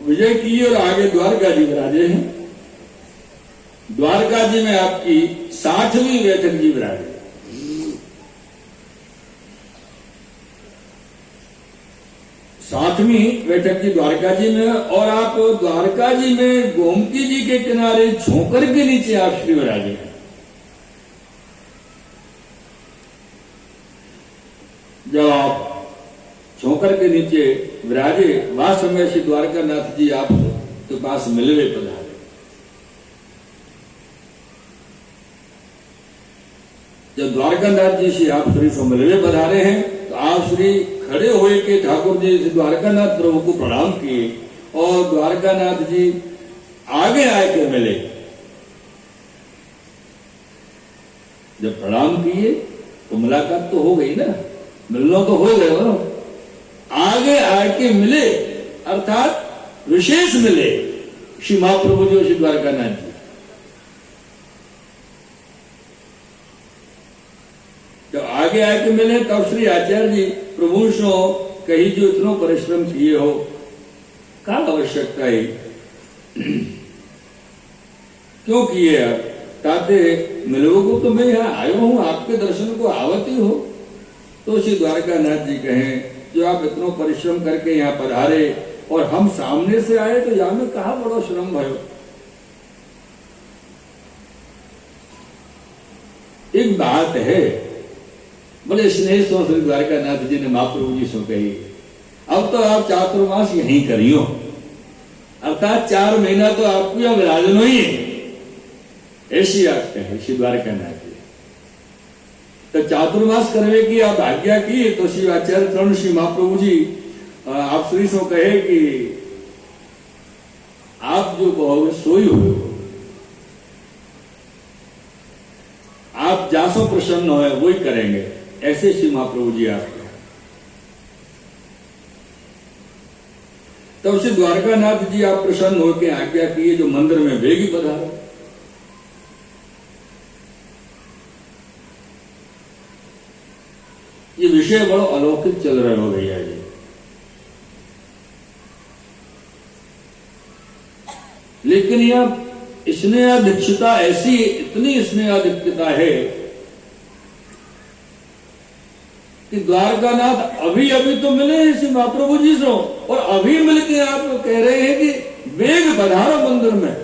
विजय की और आगे द्वारका जी विराजे हैं। द्वारका जी में आपकी 60वीं बैठक जी विराजे। सातवीं बैठक जी द्वारका जी में, और आप द्वारका जी में गोमती जी के किनारे झोंकर के नीचे आप श्री विराजे हैं। जब आप झोंकर के नीचे विराजे, वह समय श्री द्वारका नाथ जी आप के पास मिलवे पधारे। जब द्वारका नाथ जी से आप श्री से मिलवे पधारे हैं तो आप श्री खड़े हुए के ठाकुर जी द्वारकानाथ प्रभु को प्रणाम किए और द्वारकानाथ जी आगे आए के मिले। जब प्रणाम किए तो मुलाकात तो हो गई ना, मिलना तो हो गया ना। आगे आके मिले अर्थात विशेष मिले श्री महाप्रभु जी और श्री द्वारकानाथ जी। जब आगे आके मिले तब श्री आचार्य जी प्रभु सो कही जो इतना परिश्रम किए हो, क्या आवश्यकता है, क्यों किए आप? ताते मिलो को तो मैं यहाँ आयो हूं, आपके दर्शन को आवती हो। तो श्री द्वारकानाथ जी कहें जो आप इतना परिश्रम करके यहाँ पधारे और हम सामने से आए तो यहाँ में कहा बड़ो श्रम भयो। एक बात है, बड़े स्नेह सो श्री द्वारकानाथ जी ने महाप्रभु जी सो कही, अब तो आप चातुर्मास यहीं करियो, अर्थात 4 महीना तो आपको यहाँ विराजनो ही है, ऐसी आप कहे श्री द्वारकानाथ जी। तो चातुर्मास करने की आप आज्ञा की तो श्री आचार्य तरण श्री महाप्रभु जी आप श्री सो कहे कि आप जो कहोगे सोई हुए हो, आप जासो प्रसन्न हो वही करेंगे, ऐसे श्री महाप्रभु जी आप। तब श्री द्वारकानाथ जी आप प्रसन्न होकर आज्ञा किए जो मंदिर में वेगी पधारो। ये विषय बड़ा अलौकिक चल रहा हो भैया जी। लेकिन यह स्नेहाधिक्षता ऐसी, इतनी स्नेहाधिक्यता है कि द्वारकानाथ अभी अभी तो मिले श्री महाप्रभु जी से और अभी मिलके आप कह रहे हैं कि वेग पधारो मंदिर में।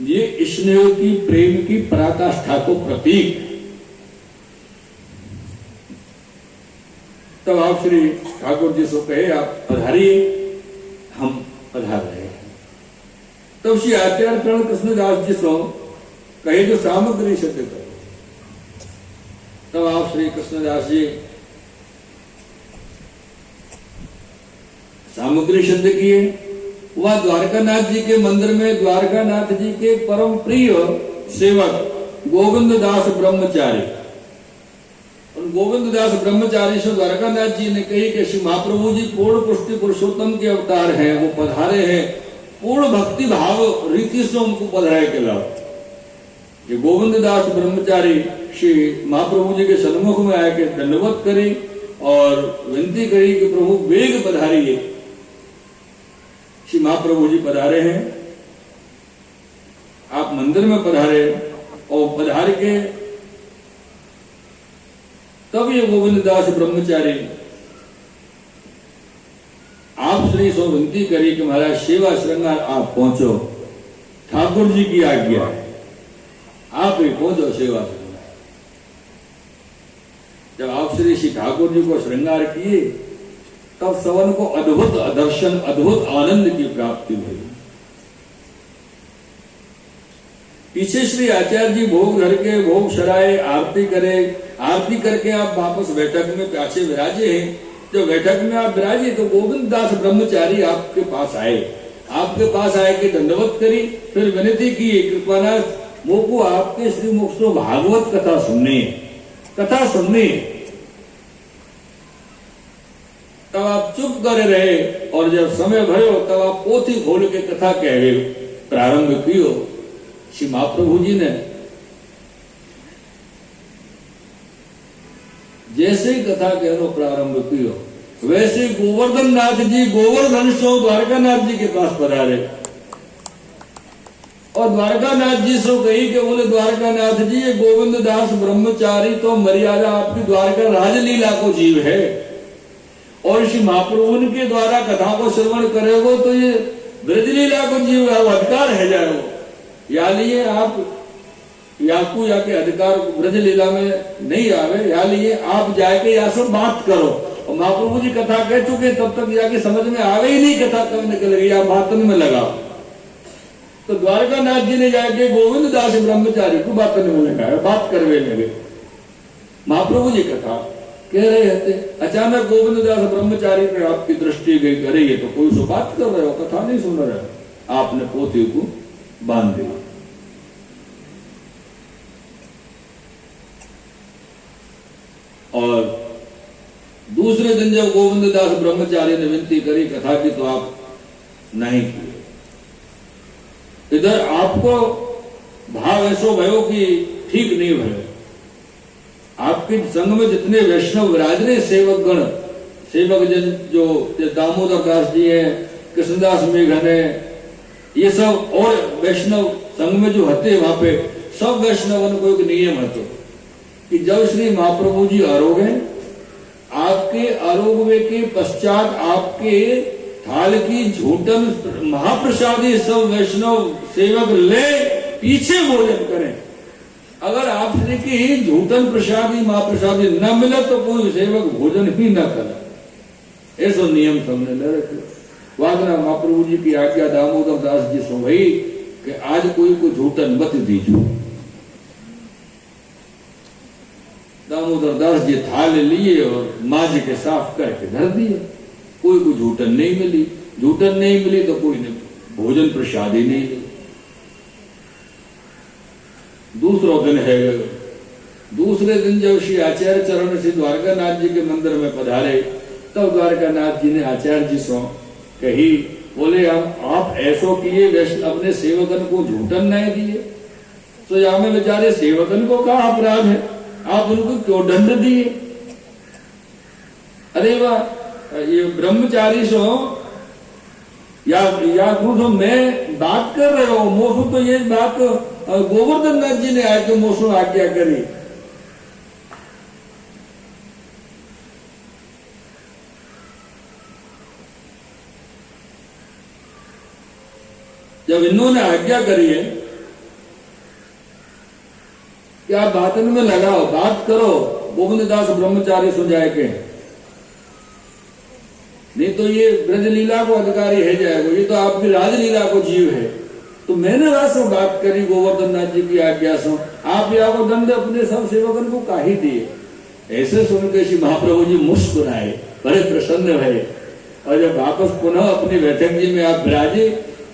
ये स्नेह की, प्रेम की पराकाष्ठा को प्रतीक। तब आप श्री ठाकुर जी से कहे आप पधारिए, हम पधार रहे हैं। तब श्री आचार्य चरण कृष्णदास जी से कहे जो सामग्री सिद्ध करो। तब आप श्री कृष्णदास जी सामग्री सिद्ध किए। वह द्वारकानाथ जी के मंदिर में द्वारकानाथ जी के परम प्रिय सेवक गोविंद दास ब्रह्मचारी, और गोविंद दास ब्रह्मचारी से द्वारकानाथ जी ने कही कि श्री महाप्रभु जी पूर्ण पुष्टि पुरुषोत्तम के अवतार हैं, वो पधारे हैं, पूर्ण भक्ति भाव रीति से उनको पधारे के लाओ। ये गोविंद दास ब्रह्मचारी श्री महाप्रभु जी के सन्मुख में आके दंडवत करी और विनती करी कि प्रभु वेग पधारिए। श्री महाप्रभु जी पधारे हैं, आप मंदिर में पधारे और पधार के तब ये गोविंद दास ब्रह्मचारी आप श्री सो विनती करी कि महाराज सेवा श्रृंगार आप पहुंचो, ठाकुर जी की आज्ञा है, आप ही पहुंचो सेवा श्रृंगार। जब आप श्री ठाकुर जी को श्रृंगार किए तब सवन को अद्भुत दर्शन, अद्भुत आनंद की प्राप्ति हुई। पीछे श्री आचार्य जी भोग धर के भोग सराय आरती करे, आरती करके आप वापस बैठक में पाछे विराजे हैं। जब बैठक में आप विराजे तो गोविंद दास ब्रह्मचारी आपके पास आए, आपके पास आए के दंडवत करी, फिर विनती की कृपानाथ मोको आपके श्री मुख से भागवत कथा सुननी, कथा सुननी। तब आप चुप करे रहे और जब समय भयो तब आप पोथी खोल के कथा कहे प्रारंभ कियो। श्री महाप्रभु जी ने जैसे ही कथा कहनो प्रारंभ कियो वैसे गोवर्धन नाथ जी गोवर्धन सो द्वारकानाथ जी के पास पधारे और द्वारकानाथ जी से कही कि बोले द्वारकानाथ जी, ये गोविंद दास ब्रह्मचारी तो मर्यादा आपकी द्वारका राजलीला को जीव है और श्री महाप्रभु के द्वारा कथा को श्रवण करेगो तो ये ब्रजलीला को जीव अधिकार है जाएगो। या लिए आप याकू या के अधिकार ब्रजलीला में नहीं आवे, या लिए आप जाके या सब बात करो। और महाप्रभु जी कथा कह चुके, तब तक जाके समझ में आवे ही नहीं कथा कब निकल गई, आप बातन में लगाओ। तो द्वारकानाथ जी ने जाके गोविंद दास ब्रह्मचारी को बातन में लगाया, बात करवे लगे। महाप्रभु जी कथा कह रहे थे, अचानक गोविंद दास ब्रह्मचारी पर आपकी दृष्टि गई, करे ये तो कोई सो बात कर रहे हो, कथा नहीं सुन रहे हो। आपने पोते को बांध दिया। और दूसरे दिन जब गोविंद दास ब्रह्मचारी ने विनती करी कथा की, तो आप नहीं किए। इधर आपको भाव ऐसो भयो कि ठीक नहीं भयो। आपके संग में जितने वैष्णव विराजने सेवक गण, सेवक जन जो दामोदर दास जी हैं, कृष्णदास मेघन है, ये सब और वैष्णव संग में जो हते वहां पे सब वैष्णवन को एक नियम हतो कि जब श्री महाप्रभु जी आरोग हैं, आपके आरोग्य के पश्चात आपके थाल की झूठन महाप्रसादी सब वैष्णव सेवक ले पीछे भोजन करें। अगर आप श्री की झूठन प्रसादी महाप्रसादी न मिले तो कोई सेवक भोजन ही न करे, ऐसा नियम सबने ले रखे। वादना महाप्रभु जी की आज्ञा दामोदर दास जी सो भई कि आज कोई को झूठन मत दीजो। दामोदर दास जी थाल लिए और माज के साफ करके धर दिए। कोई को झूठन नहीं मिली, झूठन नहीं मिली तो कोई ने भोजन प्रसाद ही नहीं ली। दूसरा दिन है, दूसरे दिन जब श्री आचार्य चरण श्री द्वारकानाथ जी के मंदिर में पधारे, तब द्वारकानाथ जी ने आचार्य जी से कही, बोले आप ऐसो किए, अपने सेवकन को झूठन नहीं दिए, तो या में बेचारे सेवकन को क्या अपराध है, आप उनको क्यों दंड दिए? अरे वाह, ये ब्रह्मचारी सो या तो मैं बात कर रहे हो, मोसू तो ये बात गोवर्धन नाथ जी ने आज तो मोसू आज्ञा करी। जब इन्होंने आज्ञा करी है कि आप बातन में लगाओ, बात करो, गोविंद दास ब्रह्मचारी सुन जाए के, नहीं तो ये ब्रजलीला को अधिकारी है जाएगा, ये तो आपकी राजलीला को जीव है। तो मैंने वास्तव बात करी गोवर्धन नाथ जी की आज्ञा से, आप या को दंड अपने सब सेवकन को काहे दिए। ऐसे सुनकर श्री महाप्रभु जी मुस्कुराए, बड़े प्रसन्न भये। और जब वापस पुनः अपनी बैठक जी में आप विराजे,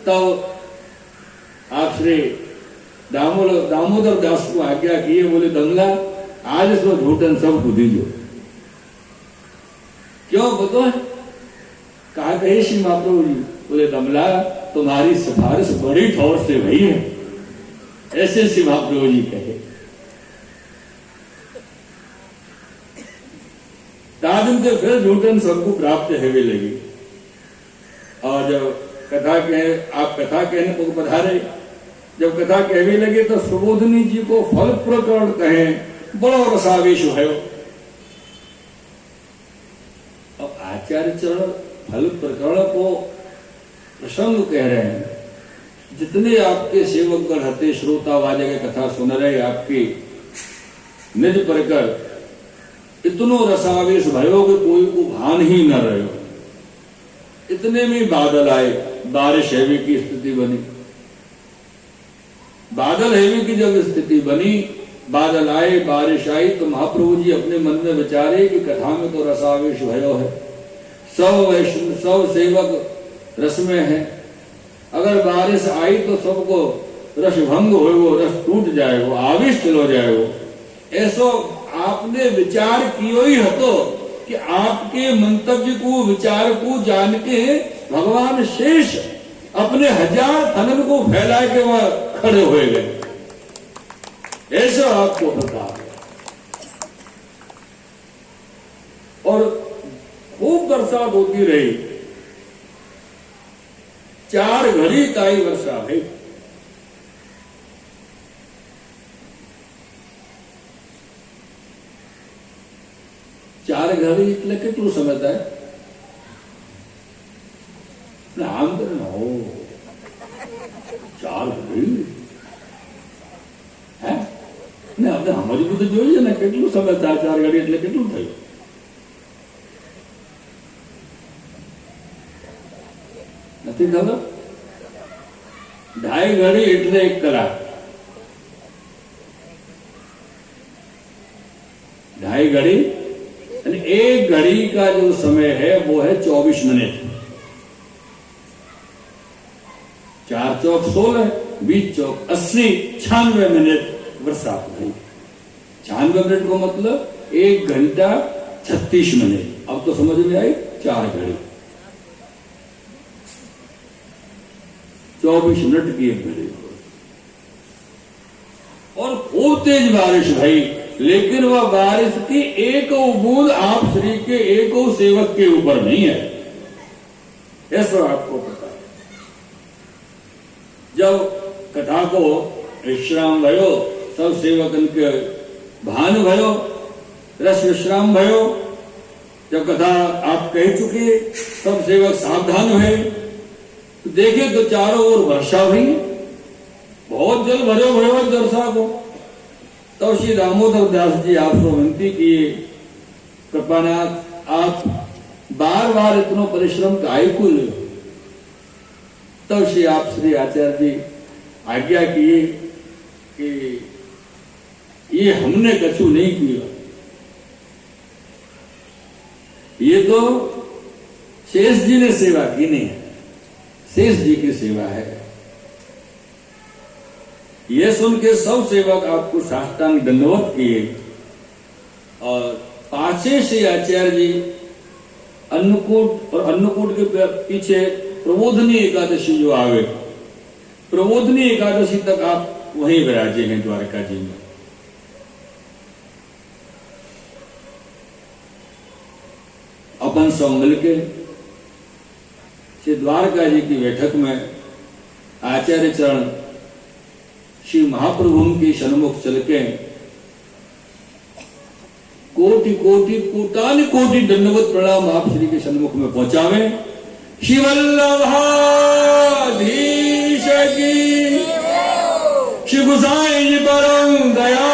तब आप श्री दामोदर दास को आज्ञा किए, बोले दंगला आज इसमें झूठन सब को दीजो। क्यों बतो? कहा कहे श्री महाप्रभु जी, बोले दमला तुम्हारी सिफारिश बड़ी ठोर से भई है, ऐसे श्री महाप्रभु जी कहे। दादन के फिर झूठन सबको प्राप्त हेवे लगी। और जब आप कथा कहने को पधारे, जब कथा कहवे लगे तो सुबोधनी जी को फल प्रकरण कहे, बड़ो रसावेश है। अब आचार्य चरण फल प्रकरण को प्रसंग कह रहे हैं। जितने आपके सेवक गण हते श्रोता वाजे के कथा सुन रहे, आपके निज प्रकर इतनो रसावेश भयो कि कोई को भान ही न रहे। इतने में बादल आए, बारिश हैवी की स्थिति बनी। बादल हैवी की जब स्थिति बनी, बादल आए, बारिश आई, तो महाप्रभु जी अपने मन में विचारे कि कथा में तो रसावेश भयो है, सब सेवक रस में है। अगर बारिश आई तो सबको रस भंग हो, रस टूट जाएगा, आवेश चलो जाएगा। ऐसो आपने विचार कियो ही हतो कि आपके मंतव्य को, विचार को जान के भगवान शेष अपने 1000 फलन को फैला के वहां खड़े हुए गए। ऐसा आपको प्रताप है। और खूब बरसात होती रही। 4 घड़ी ताई वर्षा भाई। चार घड़ी એટલે કેટલું સમય થાય? આમ તો નો 4 ઘડી હે ને આપણે સમજવું તો જોઈએ ને કેટલું સમય થાય? 4 ઘડી એટલે કેટલું થયું? નથી ખબર? 2.5 ઘડી એટલે 1 કલાક। 2.5 घड़ी और 1 घड़ी का जो समय है वो है 24 मिनट। 4 चौक 16, 20 चौक 80, 96 मिनट बरसात हुई। 96 मिनट को मतलब 1 घंटा 36 मिनट। अब तो समझ में आई? 4 घड़ी 24 मिनट की 1 घड़ी और खूब तेज बारिश भाई। लेकिन वह बारिश की एक बूंद आप श्री के एक सेवक के ऊपर नहीं है, ऐसा आपको पता है। जब कथा को विश्राम भयो, सब सेवकन के भान भयो, रस विश्राम भयो। जब कथा आप कह चुके, सब सेवक सावधान हुए, तो देखे तो चारों ओर वर्षा हुई, बहुत जल भरो भयो दर्शा को। तो श्री दामोदर दास जी आपसे विनती किए, कृपानाथ आप बार बार इतना परिश्रम काहे को ले? तब श्री आप श्री आचार्य जी आज्ञा किए कि ये हमने कछु नहीं किया, ये तो शेष जी ने सेवा की नहीं, शेष जी की सेवा है। ये सुन के सब सेवक आपको साष्टांग दंडवत किए और पाछे से आचार्य जी अन्नकूट और अन्नकूट के पीछे प्रबोधनी एकादशी जो आवे, प्रबोधनी एकादशी तक आप वहीं विराजे हैं द्वारका जी में। अपन सब मिलके श्री द्वारका जी की बैठक में आचार्य चरण श्री महाप्रभु के सन्मुख चल के कोटि कोटि कोटान कोटि दंडवत प्रणाम आप श्री के सन्मुख में पहुंचावे। श्री वल्लभाधीश की, श्री गोसाई जी परम दया